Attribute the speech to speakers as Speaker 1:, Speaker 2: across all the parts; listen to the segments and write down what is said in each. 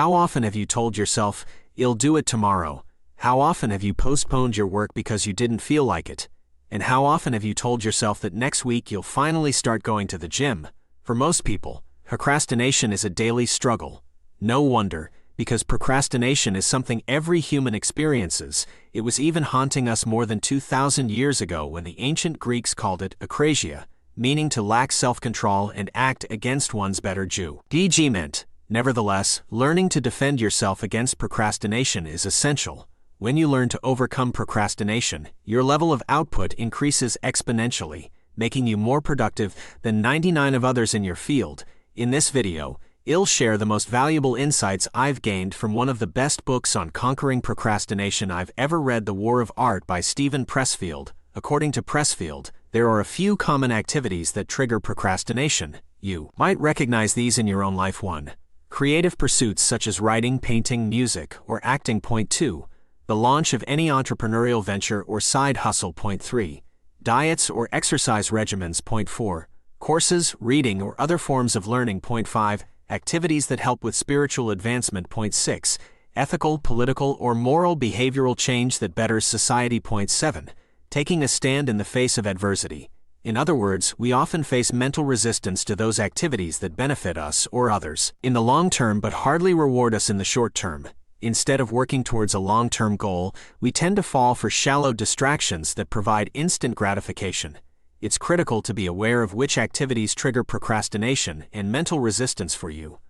Speaker 1: How often have you told yourself, "You'll do it tomorrow"? How often have you postponed your work because you didn't feel like it? And how often have you told yourself that next week you'll finally start going to the gym? For most people, procrastination is a daily struggle. No wonder, because procrastination is something every human experiences. It was even haunting us more than 2,000 years ago when the ancient Greeks called it akrasia, meaning to lack self-control and act against one's better judgment. Nevertheless, learning to defend yourself against procrastination is essential. When you learn to overcome procrastination, your level of output increases exponentially, making you more productive than 99 of others in your field. In this video, I'll share the most valuable insights I've gained from one of the best books on conquering procrastination I've ever read, The War of Art by Steven Pressfield. According to Pressfield, there are a few common activities that trigger procrastination. You might recognize these in your own life. 1. Creative pursuits such as writing, painting, music, or acting. 2. The launch of any entrepreneurial venture or side hustle. 3. Diets or exercise regimens. 4. Courses, reading, or other forms of learning. 5. Activities that help with spiritual advancement. 6. Ethical, political, or moral behavioral change that betters society. 7. Taking a stand in the face of adversity. In other words, we often face mental resistance to those activities that benefit us or others in the long term but hardly reward us in the short term. Instead of working towards a long-term goal, we tend to fall for shallow distractions that provide instant gratification. It's critical to be aware of which activities trigger procrastination and mental resistance for you.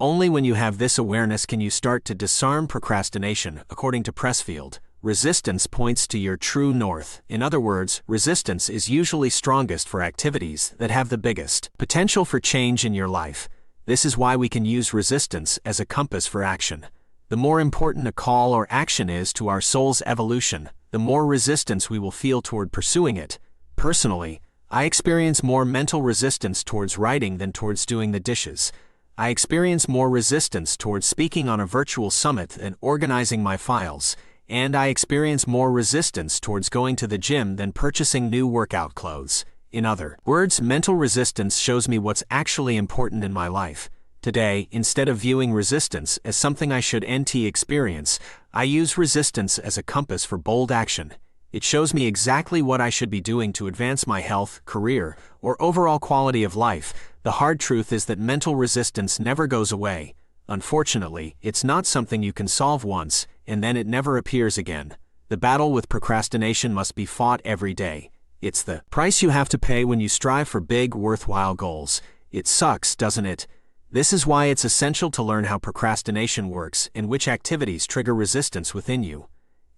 Speaker 1: Only when you have this awareness can you start to disarm procrastination. According to Pressfield, resistance points to your true north. In other words, resistance is usually strongest for activities that have the biggest potential for change in your life. This is why we can use resistance as a compass for action. The more important a call or action is to our soul's evolution, the more resistance we will feel toward pursuing it. Personally, I experience more mental resistance towards writing than towards doing the dishes. I experience more resistance towards speaking on a virtual summit than organizing my files, and I experience more resistance towards going to the gym than purchasing new workout clothes. In other words, mental resistance shows me what's actually important in my life. Today, instead of viewing resistance as something I should experience, I use resistance as a compass for bold action. It shows me exactly what I should be doing to advance my health, career, or overall quality of life. The hard truth is that mental resistance never goes away. Unfortunately, it's not something you can solve once, and then it never appears again. The battle with procrastination must be fought every day. It's the price you have to pay when you strive for big, worthwhile goals. It sucks, doesn't it? This is why it's essential to learn how procrastination works and which activities trigger resistance within you.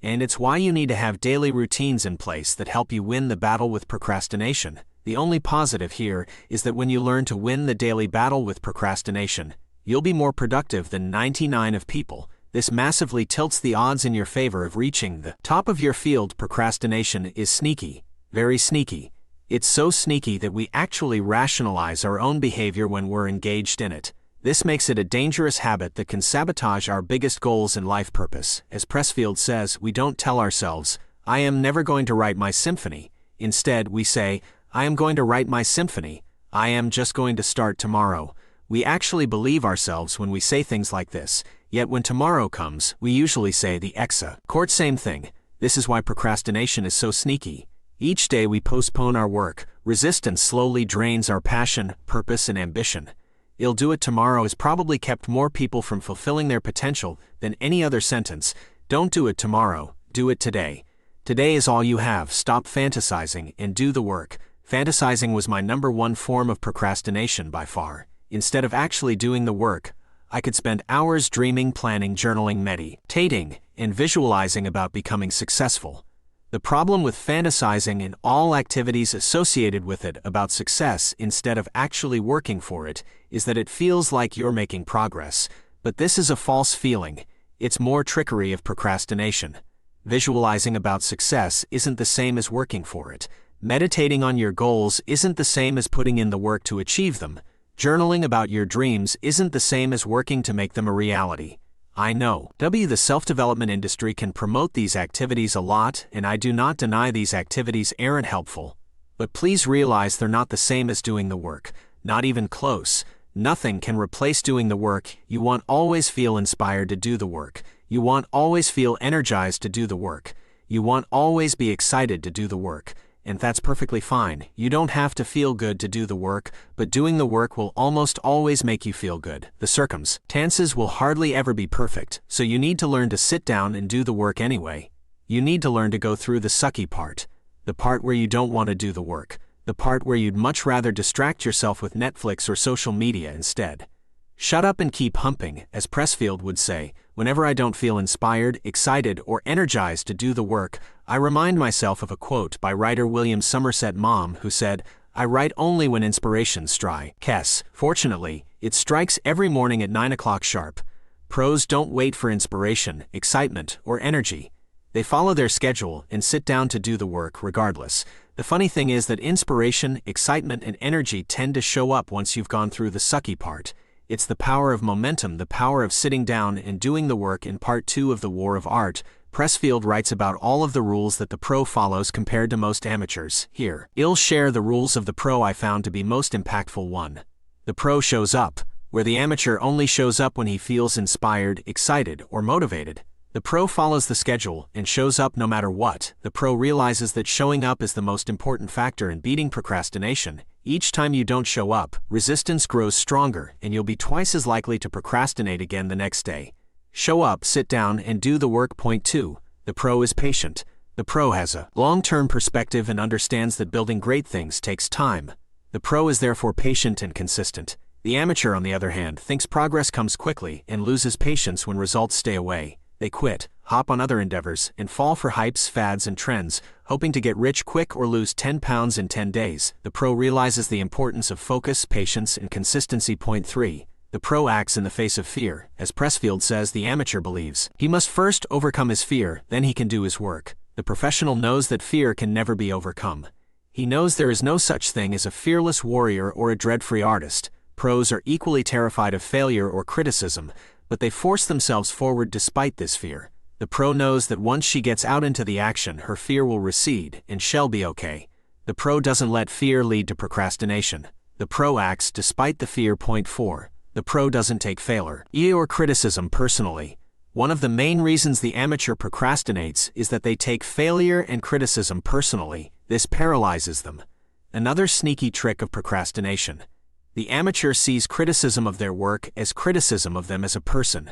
Speaker 1: And it's why you need to have daily routines in place that help you win the battle with procrastination. The only positive here is that when you learn to win the daily battle with procrastination, you'll be more productive than 99 of people. This massively tilts the odds in your favor of reaching the top of your field. Procrastination is sneaky, very sneaky. It's so sneaky that we actually rationalize our own behavior when we're engaged in it. This makes it a dangerous habit that can sabotage our biggest goals and life purpose. As Pressfield says, we don't tell ourselves, "I am never going to write my symphony." Instead, we say, "I am going to write my symphony. I am just going to start tomorrow." We actually believe ourselves when we say things like this, yet when tomorrow comes, we usually say the exact same thing. This is why procrastination is so sneaky. Each day we postpone our work, resistance slowly drains our passion, purpose, and ambition. "I'll do it tomorrow" has probably kept more people from fulfilling their potential than any other sentence. Don't do it tomorrow, do it today. Today is all you have. Stop fantasizing and do the work. Fantasizing was my #1 form of procrastination by far. Instead of actually doing the work, I could spend hours dreaming, planning, journaling, meditating, and visualizing about becoming successful. The problem with fantasizing and all activities associated with it about success instead of actually working for it is that it feels like you're making progress. But this is a false feeling. It's more trickery of procrastination. Visualizing about success isn't the same as working for it. Meditating on your goals isn't the same as putting in the work to achieve them. Journaling about your dreams isn't the same as working to make them a reality. I know the self-development industry can promote these activities a lot, and I do not deny these activities aren't helpful. But please realize they're not the same as doing the work. Not even close. Nothing can replace doing the work. You won't always feel inspired to do the work. You won't always feel energized to do the work. You won't always be excited to do the work. And that's perfectly fine. You don't have to feel good to do the work, but doing the work will almost always make you feel good. The circumstances will hardly ever be perfect, so you need to learn to sit down and do the work anyway. You need to learn to go through the sucky part. The part where you don't want to do the work. The part where you'd much rather distract yourself with Netflix or social media instead. Shut up and keep humping, as Pressfield would say. Whenever I don't feel inspired, excited, or energized to do the work, I remind myself of a quote by writer William Somerset Maugham who said, "I write only when inspiration strikes." Fortunately, it strikes every morning at 9 o'clock sharp. Pros don't wait for inspiration, excitement, or energy. They follow their schedule and sit down to do the work regardless. The funny thing is that inspiration, excitement, and energy tend to show up once you've gone through the sucky part. It's the power of momentum, the power of sitting down and doing the work. In part 2 of The War of Art, Pressfield writes about all of the rules that the pro follows compared to most amateurs. Here, I'll share the rules of the pro I found to be most impactful. 1. The pro shows up, where the amateur only shows up when he feels inspired, excited, or motivated. The pro follows the schedule and shows up no matter what. The pro realizes that showing up is the most important factor in beating procrastination. Each time you don't show up, resistance grows stronger and you'll be twice as likely to procrastinate again the next day. Show up, sit down, and do the work. Point 2. The pro is patient. The pro has a long-term perspective and understands that building great things takes time. The pro is therefore patient and consistent. The amateur, on the other hand, thinks progress comes quickly and loses patience when results stay away. They quit, hop on other endeavors, and fall for hypes, fads, and trends, hoping to get rich quick or lose 10 pounds in 10 days. The pro realizes the importance of focus, patience, and consistency. Point 3. The pro acts in the face of fear. As Pressfield says, the amateur believes he must first overcome his fear, then he can do his work. The professional knows that fear can never be overcome. He knows there is no such thing as a fearless warrior or a dread-free artist. Pros are equally terrified of failure or criticism, but they force themselves forward despite this fear. The pro knows that once she gets out into the action, her fear will recede and she'll be okay. The pro doesn't let fear lead to procrastination. The pro acts despite the fear. Point 4. The pro doesn't take failure or criticism personally. One of the main reasons the amateur procrastinates is that they take failure and criticism personally. This paralyzes them. Another sneaky trick of procrastination. The amateur sees criticism of their work as criticism of them as a person.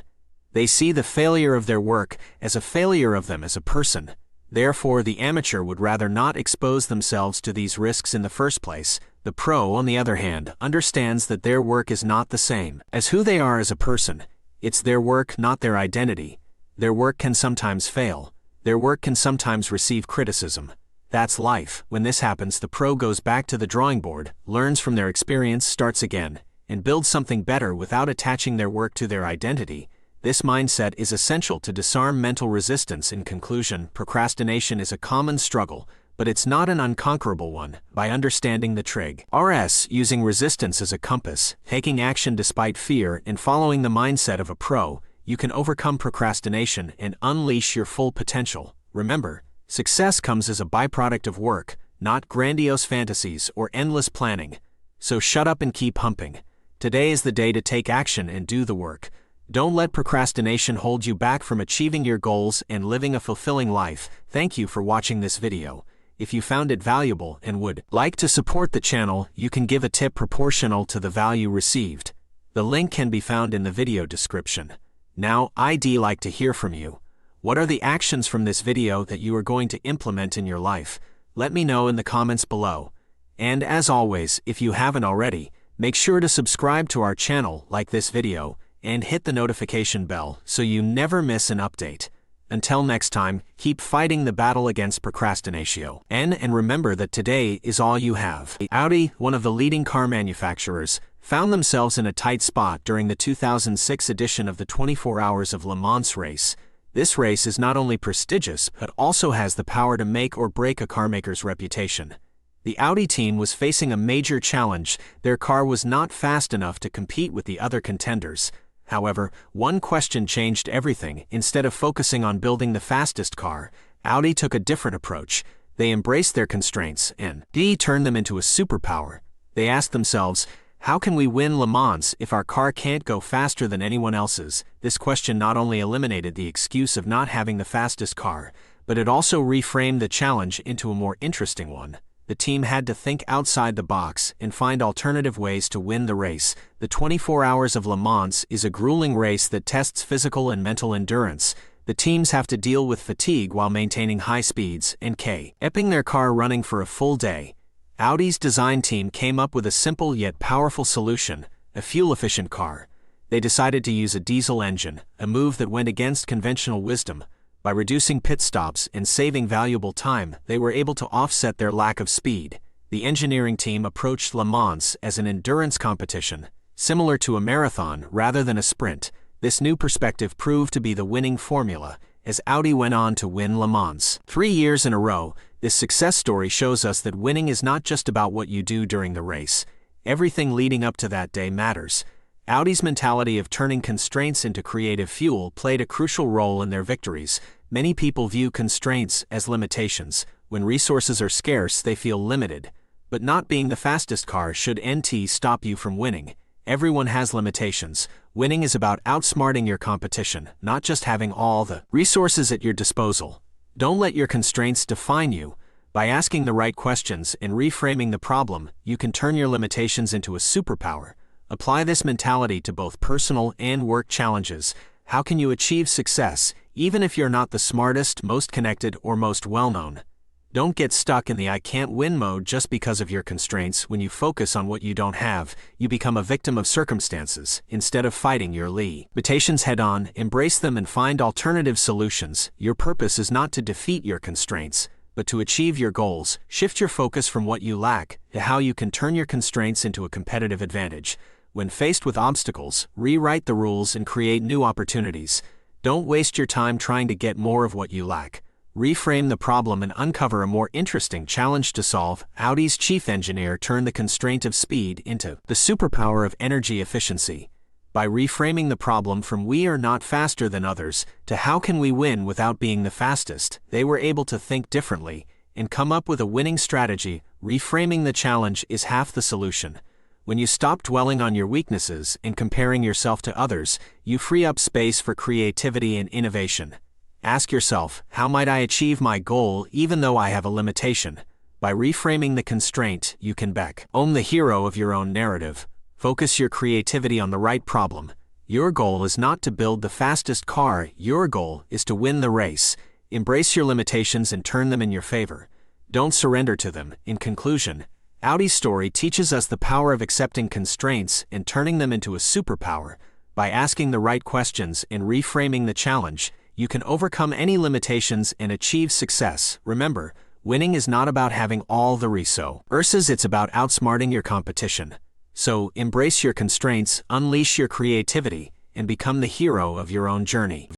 Speaker 1: They see the failure of their work as a failure of them as a person. Therefore, the amateur would rather not expose themselves to these risks in the first place. The pro, on the other hand, understands that their work is not the same as who they are as a person. It's their work, not their identity. Their work can sometimes fail. Their work can sometimes receive criticism. That's life. When this happens, the pro goes back to the drawing board, learns from their experience, starts again, and builds something better without attaching their work to their identity. This mindset is essential to disarm mental resistance. In conclusion, procrastination is a common struggle, but it's not an unconquerable one. By understanding the trig RS, using resistance as a compass, taking action despite fear, and following the mindset of a pro, you can overcome procrastination and unleash your full potential. Remember, success comes as a byproduct of work, not grandiose fantasies or endless planning. So shut up and keep humping. Today is the day to take action and do the work. Don't let procrastination hold you back from achieving your goals and living a fulfilling life. Thank you for watching this video. If you found it valuable and would like to support the channel, you can give a tip proportional to the value received. The link can be found in the video description. Now, I'd like to hear from you. What are the actions from this video that you are going to implement in your life? Let me know in the comments below. And as always, if you haven't already, make sure to subscribe to our channel, like this video, and hit the notification bell so you never miss an update. Until next time, keep fighting the battle against procrastination. And remember that today is all you have. Audi, one of the leading car manufacturers, found themselves in a tight spot during the 2006 edition of the 24 Hours of Le Mans race. This race is not only prestigious, but also has the power to make or break a carmaker's reputation. The Audi team was facing a major challenge. Their car was not fast enough to compete with the other contenders. However, one question changed everything. Instead of focusing on building the fastest car, Audi took a different approach. They embraced their constraints and turned them into a superpower. They asked themselves, How can we win Le Mans if our car can't go faster than anyone else's? This question not only eliminated the excuse of not having the fastest car, but it also reframed the challenge into a more interesting one. The team had to think outside the box and find alternative ways to win the race. The 24 Hours of Le Mans is a grueling race that tests physical and mental endurance. The teams have to deal with fatigue while maintaining high speeds and keeping their car running for a full day. Audi's design team came up with a simple yet powerful solution: a fuel-efficient car. They decided to use a diesel engine, a move that went against conventional wisdom. By reducing pit stops and saving valuable time, they were able to offset their lack of speed. The engineering team approached Le Mans as an endurance competition, similar to a marathon rather than a sprint. This new perspective proved to be the winning formula, as Audi went on to win Le Mans 3 years in a row. This success story shows us that winning is not just about what you do during the race. Everything leading up to that day matters. Audi's mentality of turning constraints into creative fuel played a crucial role in their victories. Many people view constraints as limitations. When resources are scarce, they feel limited. But not being the fastest car should stop you from winning. Everyone has limitations. Winning is about outsmarting your competition, not just having all the resources at your disposal. Don't let your constraints define you. By asking the right questions and reframing the problem, you can turn your limitations into a superpower. Apply this mentality to both personal and work challenges. How can you achieve success, even if you're not the smartest, most connected, or most well-known? Don't get stuck in the I can't win mode just because of your constraints. When you focus on what you don't have, you become a victim of circumstances instead of fighting your limitations head-on. Embrace them and find alternative solutions. Your purpose is not to defeat your constraints, but to achieve your goals. Shift your focus from what you lack to how you can turn your constraints into a competitive advantage. When faced with obstacles, rewrite the rules and create new opportunities. Don't waste your time trying to get more of what you lack. Reframe the problem and uncover a more interesting challenge to solve. Audi's chief engineer turned the constraint of speed into the superpower of energy efficiency. By reframing the problem from "we are not faster than others" to "how can we win without being the fastest," they were able to think differently and come up with a winning strategy. Reframing the challenge is half the solution. When you stop dwelling on your weaknesses and comparing yourself to others, you free up space for creativity and innovation. Ask yourself, how might I achieve my goal even though I have a limitation? By reframing the constraint, you can become the hero of your own narrative. Focus your creativity on the right problem. Your goal is not to build the fastest car. Your goal is to win the race. Embrace your limitations and turn them in your favor. Don't surrender to them. In conclusion, Audi's story teaches us the power of accepting constraints and turning them into a superpower. By asking the right questions and reframing the challenge, you can overcome any limitations and achieve success. Remember, winning is not about having all the resources, it's about outsmarting your competition. So, embrace your constraints, unleash your creativity, and become the hero of your own journey.